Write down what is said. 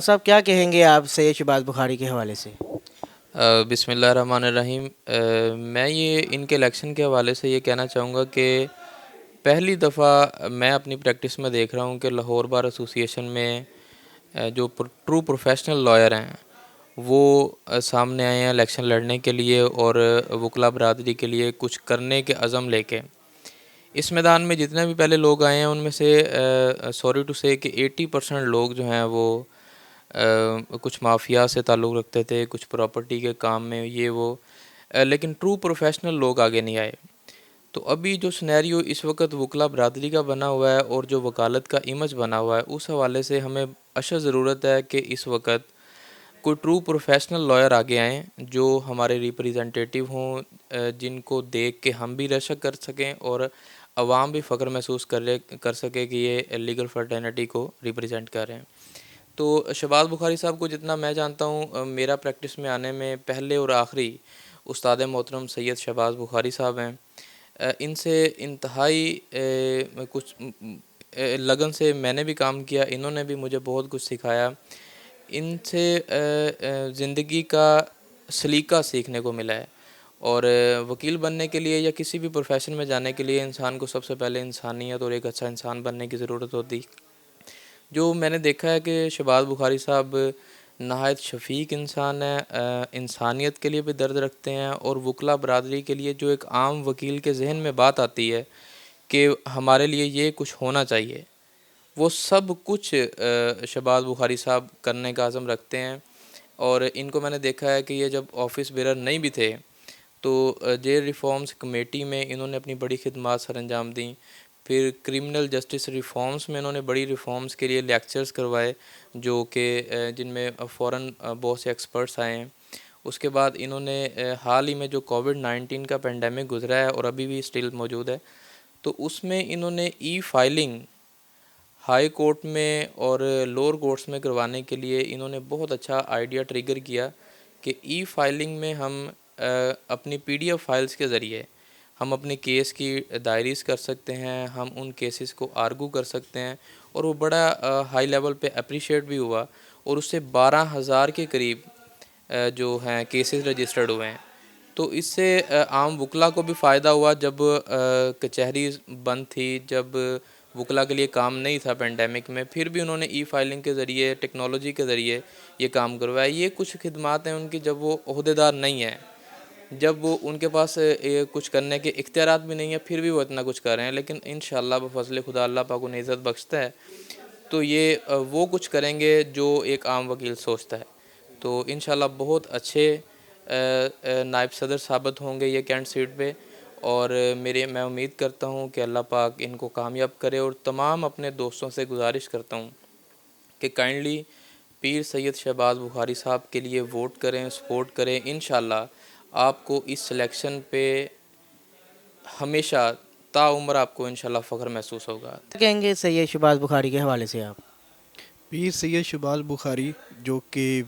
صاحب کیا کہیں گے آپ سید شہباز بخاری کے حوالے سے؟ بسم اللہ الرحمن الرحیم۔ میں یہ ان کے الیکشن کے حوالے سے یہ کہنا چاہوں گا کہ پہلی دفعہ میں اپنی پریکٹس میں دیکھ رہا ہوں کہ لاہور بار ایسوسی ایشن میں جو ٹرو پروفیشنل لائر ہیں وہ سامنے آئے ہیں الیکشن لڑنے کے لیے اور وکلا برادری کے لیے کچھ کرنے کے عزم لے کے۔ اس میدان میں جتنے بھی پہلے لوگ آئے ہیں ان میں سے سوری ٹو سے کہ 80% لوگ جو ہیں وہ کچھ مافیا سے تعلق رکھتے تھے، کچھ پراپرٹی کے کام میں یہ وہ، لیکن ٹرو پروفیشنل لوگ آگے نہیں آئے۔ تو ابھی جو سنیریو اس وقت وکلا برادری کا بنا ہوا ہے اور جو وکالت کا امیج بنا ہوا ہے، اس حوالے سے ہمیں اشد ضرورت ہے کہ اس وقت کوئی ٹرو پروفیشنل لائر آگے آئیں جو ہمارے ریپریزنٹیٹیو ہوں، جن کو دیکھ کے ہم بھی رشک کر سکیں اور عوام بھی فخر محسوس کر سکے کہ یہ لیگل فرٹرنیٹی کو ریپریزنٹ کر رہے ہیں۔ تو شہباز بخاری صاحب کو جتنا میں جانتا ہوں، میرا پریکٹس میں آنے میں پہلے اور آخری استاد محترم سید شہباز بخاری صاحب ہیں۔ ان سے انتہائی کچھ لگن سے میں نے بھی کام کیا، انہوں نے بھی مجھے بہت کچھ سکھایا۔ ان سے زندگی کا سلیقہ سیکھنے کو ملا ہے، اور وکیل بننے کے لیے یا کسی بھی پروفیشن میں جانے کے لیے انسان کو سب سے پہلے انسانیت اور ایک اچھا انسان بننے کی ضرورت ہوتی۔ جو میں نے دیکھا ہے کہ شہباز بخاری صاحب نہایت شفیق انسان ہے، انسانیت کے لیے بھی درد رکھتے ہیں، اور وکلا برادری کے لیے جو ایک عام وکیل کے ذہن میں بات آتی ہے کہ ہمارے لیے یہ کچھ ہونا چاہیے، وہ سب کچھ شہباز بخاری صاحب کرنے کا عزم رکھتے ہیں۔ اور ان کو میں نے دیکھا ہے کہ یہ جب آفس بیرر نہیں بھی تھے تو جیل ریفارمز کمیٹی میں انہوں نے اپنی بڑی خدمات سر انجام دیں۔ پھر کرمنل جسٹس ریفارمز میں انہوں نے بڑی ریفارمز کے لیے لیکچرز کروائے، جو کہ جن میں فورن بہت سے ایکسپرٹس آئے ہیں۔ اس کے بعد انہوں نے حال ہی میں جو کووڈ-19 کا پینڈیمک گزرا ہے اور ابھی بھی اسٹل موجود ہے، تو اس میں انہوں نے ای فائلنگ ہائی کورٹ میں اور لوور کورٹس میں کروانے کے لیے انہوں نے بہت اچھا آئیڈیا ٹریگر کیا کہ ای فائلنگ میں ہم اپنی پی ڈی ایف فائلز کے ذریعے ہم اپنے کیس کی دائریز کر سکتے ہیں، ہم ان کیسز کو آرگو کر سکتے ہیں، اور وہ بڑا ہائی لیول پہ اپریشیٹ بھی ہوا، اور اس سے 12,000 کے قریب جو ہیں کیسز رجسٹرڈ ہوئے ہیں۔ تو اس سے عام وکلا کو بھی فائدہ ہوا، جب کچہری بند تھی، جب وکلا کے لیے کام نہیں تھا پینڈیمک میں، پھر بھی انہوں نے ای فائلنگ کے ذریعے، ٹیکنالوجی کے ذریعے یہ کام کروایا۔ یہ کچھ خدمات ہیں ان کی جب وہ عہدیدار نہیں ہیں، جب وہ ان کے پاس کچھ کرنے کے اختیارات بھی نہیں ہیں، پھر بھی وہ اتنا کچھ کر رہے ہیں، لیکن انشاءاللہ بفضل خدا اللہ پاک انہیں عزت بخشتا ہے، تو یہ وہ کچھ کریں گے جو ایک عام وکیل سوچتا ہے۔ تو انشاءاللہ بہت اچھے نائب صدر ثابت ہوں گے یہ کینٹ سیٹ پہ، اور میں امید کرتا ہوں کہ اللہ پاک ان کو کامیاب کرے، اور تمام اپنے دوستوں سے گزارش کرتا ہوں کہ کائنڈلی پیر سید شہباز بخاری صاحب کے لیے ووٹ کریں، سپورٹ کریں۔ انشاءاللہ آپ کو اس سلیکشن پہ ہمیشہ تا عمر آپ کو انشاءاللہ فخر محسوس ہوگا۔ کیا کہیں گے سید شہباز بخاری کے حوالے سے آپ؟ پیر سید شہباز بخاری جو کہ